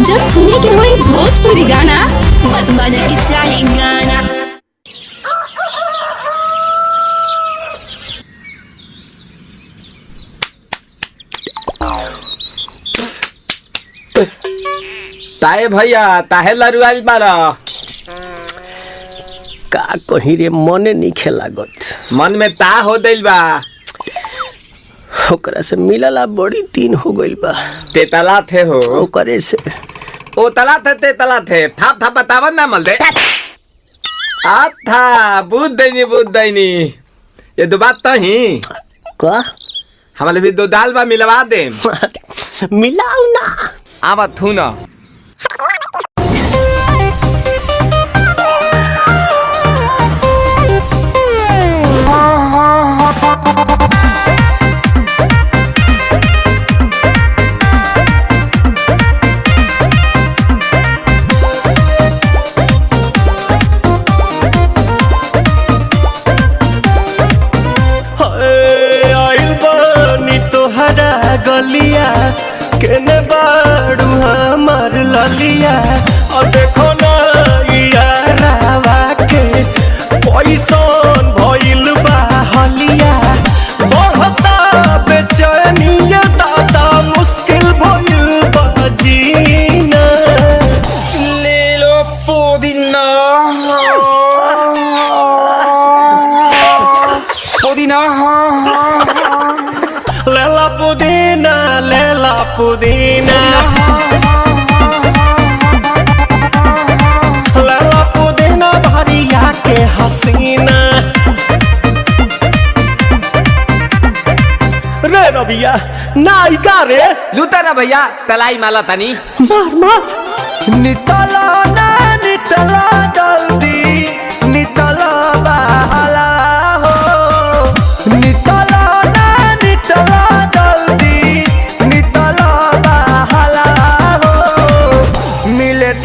जब सुने के होई भोजपुरी गाना, बस बजे के चाही गाना। ताए भैया ताहे लरुआल बारा का कहीं रे मने नहीं खेलागत। मन में ता हो दिल बा ओकरा से मिलला बड़ी दिन हो गइल बा। ते तला थे हो ओकरे से ओ तला थे ते तला थे थाप थाप बतावन ना मल दे आ था बुद्ध दैनी ये दो बात तो ही का हमारे भी दो दाल बा मिलवा दे मिलाऊ ना आवा थू ना गलिया केने बाड़ू हमार ललिया और देखो ना यारावा के पैसन भइल बा हलिया बढ़ता बेचैनिया दादा मुश्किल भइल बा जीना ले लो पुदीना पुदीना लेला पुदीना लेला पुदीना भरिया के हसीना रे रबिया नायिका रे लूटा ना भैया तलाई माला तनी मार मार नितला ना नितला जल्दी नितला बहाला हो नितला ना नितला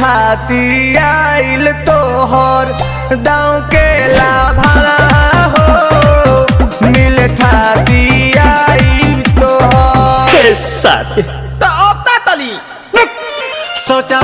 थाती आइल तोहर दाँव के लाभाला हो मिले थाती आइल तोहर साथ तो अब ता तली सोचा